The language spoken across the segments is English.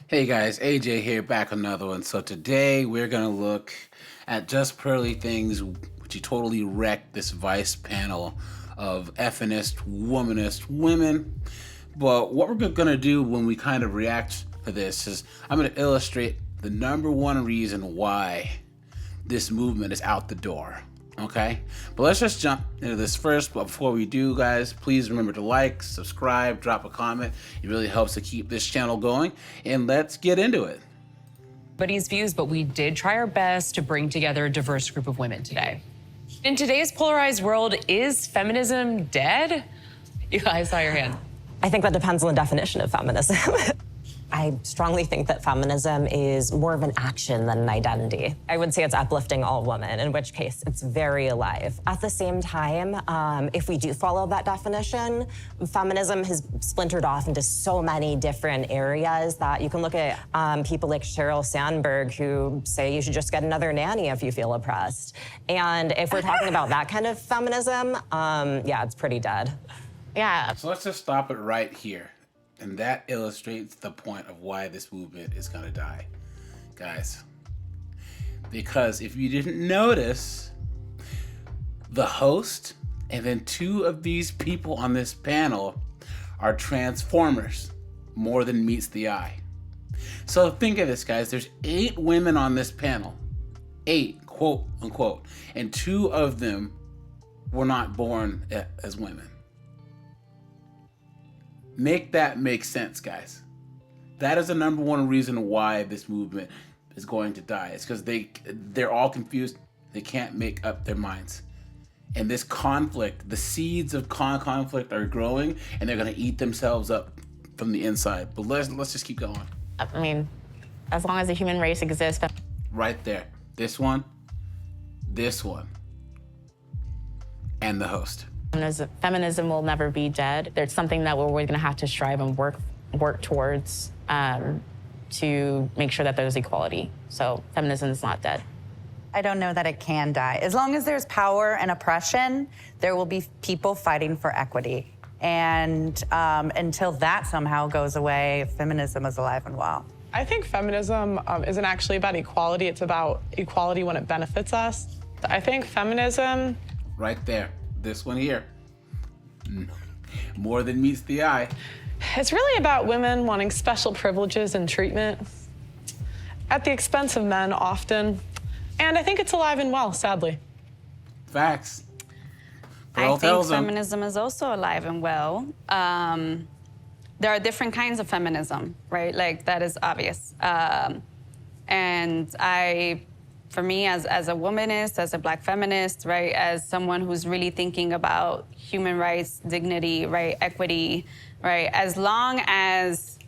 Hey guys, AJ here, back with another one. So today we're gonna look at just pearly things which you totally wrecked this Vice panel of effeminist, womanist women. But what we're gonna do when we kind of react to this is I'm gonna illustrate the number one reason why this movement is out the door. Okay, but let's just jump into this first. But before we do, guys, please remember to like, subscribe, drop a comment. It really helps to keep this channel going, and let's get into it. Everybody's views, but we did try our best to bring together a diverse group of women today. In today's polarized world, is feminism dead? I saw your hand. I think that depends on the definition of feminism. I strongly think that feminism is more of an action than an identity. I would say it's uplifting all women, in which case it's very alive. At the same time, if we do follow that definition, feminism has splintered off into so many different areas that you can look at people like Sheryl Sandberg who say you should just get another nanny if you feel oppressed. And if we're talking about that kind of feminism, yeah, it's pretty dead. Yeah. So let's just stop it right here. And that illustrates the point of why this movement is gonna die, guys. Because if you didn't notice, the host and then two of these people on this panel are transformers, more than meets the eye. So think of this, guys. There's 8 women on this panel, 8, quote unquote, and 2 of them were not born as women. Make that make sense, guys. That is the number one reason why this movement is going to die. It's because they're all confused. They can't make up their minds. And this conflict, the seeds of conflict are growing, and they're gonna eat themselves up from the inside. But let's just keep going. I mean, as long as the human race exists. Right there. This one, and the host. Feminism will never be dead. There's something that we're going to have to strive and work towards to make sure that there's equality. So feminism is not dead. I don't know that it can die. As long as there's power and oppression, there will be people fighting for equity. And until that somehow goes away, feminism is alive and well. I think feminism isn't actually about equality. It's about equality when it benefits us. I think feminism... Right there. This one here. More than meets the eye. It's really about women wanting special privileges and treatment at the expense of men often. And I think it's alive and well, sadly. Facts. I think feminism is also alive and well. There are different kinds of feminism, right? Like, that is obvious. And for me, as a womanist, as a Black feminist, right, as someone who's really thinking about human rights, dignity, right, equity, right, as long as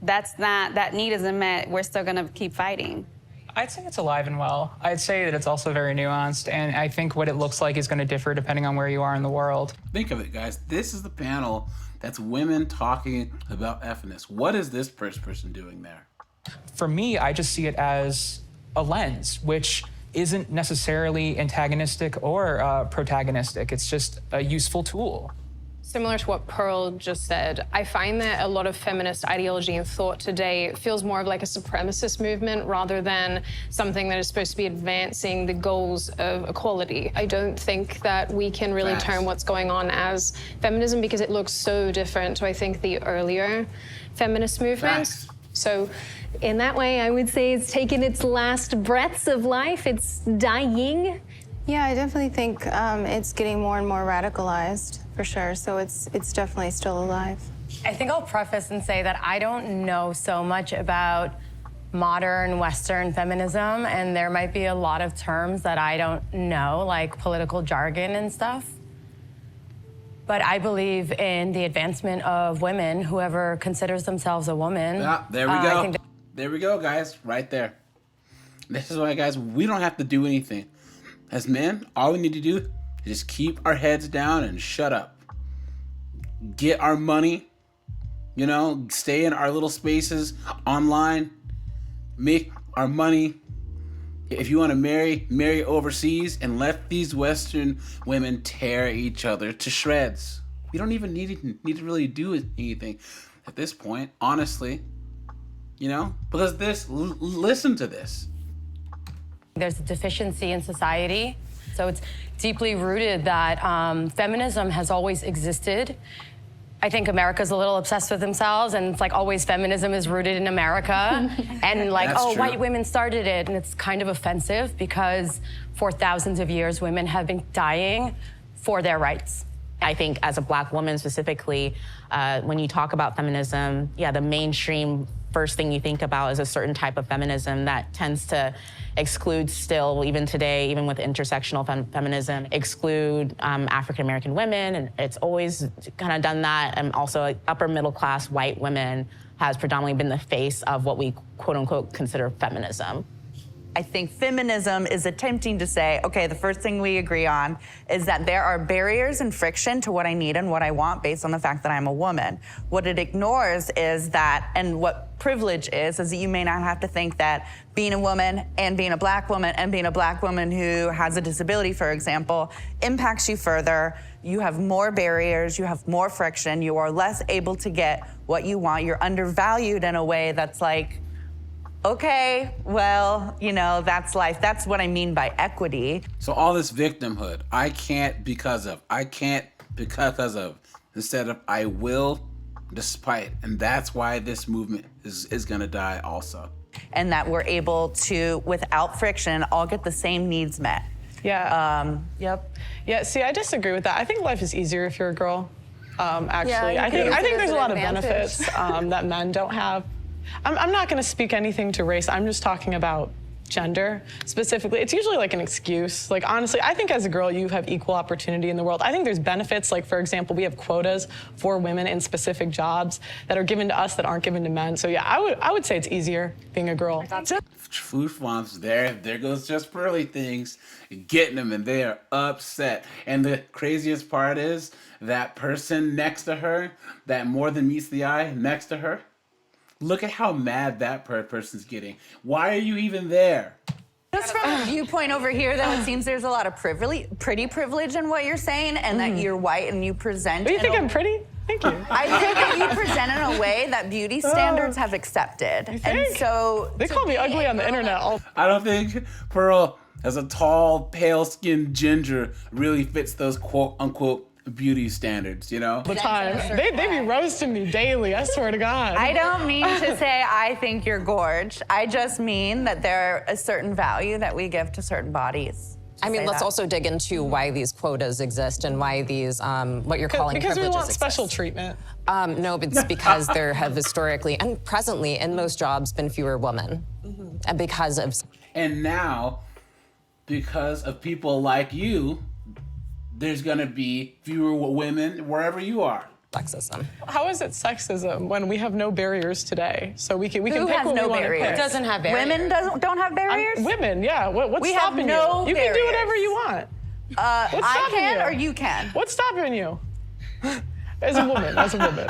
that need isn't met, we're still gonna keep fighting. I'd say it's alive and well. I'd say that it's also very nuanced, and I think what it looks like is gonna differ depending on where you are in the world. Think of it, guys. This is the panel that's women talking about effeminist. What is this first person doing there? For me, I just see it as a lens, which isn't necessarily antagonistic or protagonistic. It's just a useful tool. Similar to what Pearl just said, I find that a lot of feminist ideology and thought today feels more of like a supremacist movement rather than something that is supposed to be advancing the goals of equality. I don't think that we can really term what's going on as feminism because it looks so different to, I think, the earlier feminist movements. So in that way, I would say it's taken its last breaths of life. It's dying. Yeah, I definitely think it's getting more and more radicalized, for sure. So it's definitely still alive. I think I'll preface and say that I don't know so much about modern Western feminism, and there might be a lot of terms that I don't know, like political jargon and stuff. But I believe in the advancement of women, whoever considers themselves a woman. Yeah, there we go. There we go, guys, right there. This is why, guys, we don't have to do anything. As men, all we need to do is just keep our heads down and shut up. Get our money, you know, stay in our little spaces online, make our money. If you want to marry overseas, and let these Western women tear each other to shreds. We don't even need to really do anything at this point. Honestly, You know, because listen to this. There's a deficiency in society. So it's deeply rooted that feminism has always existed. I think America's a little obsessed with themselves, and it's like always feminism is rooted in America. And like, That's true. white women started it. And it's kind of offensive because for thousands of years, women have been dying for their rights. I think as a Black woman specifically, when you talk about feminism, yeah, the mainstream first thing you think about is a certain type of feminism that tends to exclude still, even today, even with intersectional feminism, exclude African-American women, and it's always kind of done that. And also like, upper middle class white women has predominantly been the face of what we quote unquote consider feminism. I think feminism is attempting to say, okay, the first thing we agree on is that there are barriers and friction to what I need and what I want based on the fact that I'm a woman. What it ignores is that, and what privilege is that you may not have to think that being a woman and being a Black woman and being a Black woman who has a disability, for example, impacts you further. You have more barriers, you have more friction, you are less able to get what you want. You're undervalued in a way that's like, okay, well, you know, that's life. That's what I mean by equity. So all this victimhood, I can't because of, instead of I will despite. And that's why this movement is gonna die also. And that we're able to, without friction, all get the same needs met. Yeah. Yep. Yeah, see, I disagree with that. I think life is easier if you're a girl, actually. Yeah, I think there's there's a an lot of advantage. benefits that men don't have. I'm not gonna speak anything to race. I'm just talking about gender specifically. It's usually like an excuse. Like honestly, I think as a girl, you have equal opportunity in the world. I think there's benefits, like for example, we have quotas for women in specific jobs that are given to us that aren't given to men. So yeah, I would say it's easier being a girl. Food swamps, there goes Just Pearly Things, getting them, and they are upset. And the craziest part is that person next to her, that more than meets the eye next to her, look at how mad that person's getting. Why are you even there? Just from a viewpoint over here, though, it seems there's a lot of pretty privilege in what you're saying, and that you're white and you present. Do you think I'm pretty? Thank you. I think that you present in a way that beauty standards have accepted. And so They call me ugly on the internet. I don't think Pearl, as a tall, pale-skinned ginger, really fits those quote-unquote beauty standards, you know? The time. They be roasting me daily, I swear to God. I don't mean to say I think you're gorge. I just mean that there a certain value that we give to certain bodies. I mean, let's also dig into why these quotas exist and why these, what you're calling because privileges we want exist. special treatment. No, but it's because there have historically and presently in most jobs been fewer women. And because of... And now, because of people like you, there's gonna be fewer women wherever you are. Sexism. How is it sexism when we have no barriers today? So we can pick has what no we want to barriers? pick. It doesn't have barriers. Women don't have barriers? Women, yeah. What's We have stopping no you? You can do barriers. whatever you want. What's I stopping can you? or you can? What's stopping you? As a woman, as a woman.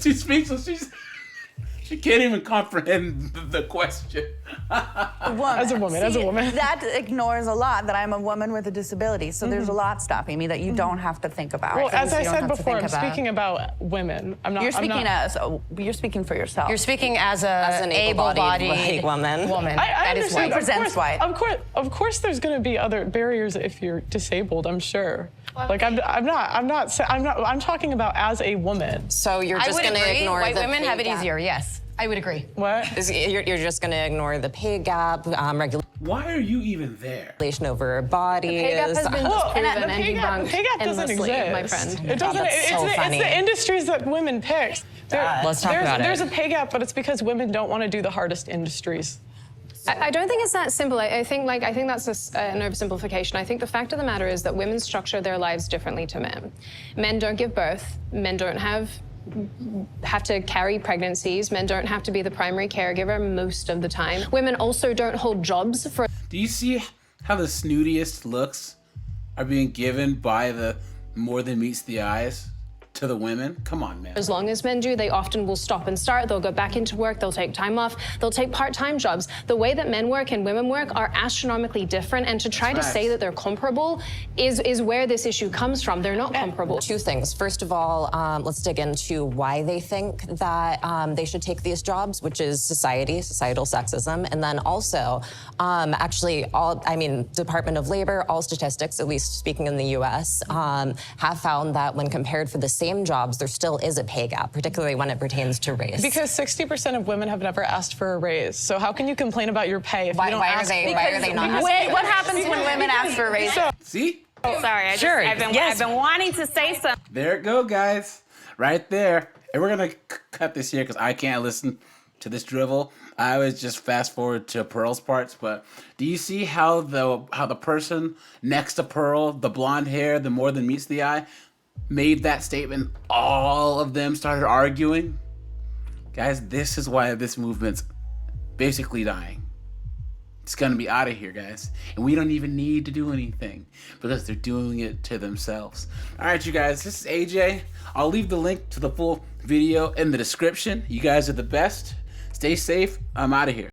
She speaks, so she can't even comprehend the question. As a woman, as a woman. That ignores a lot that I'm a woman with a disability. So there's a lot stopping me that you don't have to think about. Well, as I You don't said have to before, I'm think about. speaking about women. I'm not. You're I'm speaking not, you're speaking for yourself. You're speaking as an able-bodied white woman. woman. I that is understand. white. Represents white. Of course, there's going to be other barriers if you're disabled. I'm sure. Like I'm talking about as a woman. So you're just going to ignore White the women pay have it gap. easier, yes. I would agree. What? You're just going to ignore the pay gap, Why are you even there? regulation over bodies. Pay gap has been Well, disproven the and pay gap debunked doesn't endlessly, exist. my friend. It doesn't. That's so It's funny. the industries that women pick. Let's talk about it. There's a pay gap, but it's because women don't want to do the hardest industries. I don't think it's that simple. I think that's an oversimplification. I think the fact of the matter is that women structure their lives differently to men. Men don't give birth. Men don't have to carry pregnancies. Men don't have to be the primary caregiver most of the time. Women also don't hold jobs for... Do you see how the snootiest looks are being given by the more than meets the eyes? to the women. Come on, man. As long as men do, they often will stop and start. They'll go back into work. They'll take time off. They'll take part-time jobs. The way that men work and women work are astronomically different. And to try to say that they're comparable is where this issue comes from. They're not comparable. Two things. First of all, let's dig into why they think that they should take these jobs, which is societal sexism. And then also, actually, Department of Labor, all statistics, at least speaking in the US, have found that when compared for the same jobs, there still is a pay gap, particularly when it pertains to race. Because 60% of women have never asked for a raise. So how can you complain about your pay if you don't Why are ask they not? What happens when women ask for a raise? See? Sorry, I've been wanting to say something. There it go, guys. Right there. And we're going to cut this here because I can't listen to this drivel. I always just fast forward to Pearl's parts. But do you see how the person next to Pearl, the blonde hair, the more than meets the eye, made that statement? All of them started arguing. Guys, this is why this movement's basically dying. It's gonna be out of here, guys. And we don't even need to do anything because they're doing it to themselves. All right, you guys, this is AJ. I'll leave the link to the full video in the description. You guys are the best. Stay safe. I'm out of here.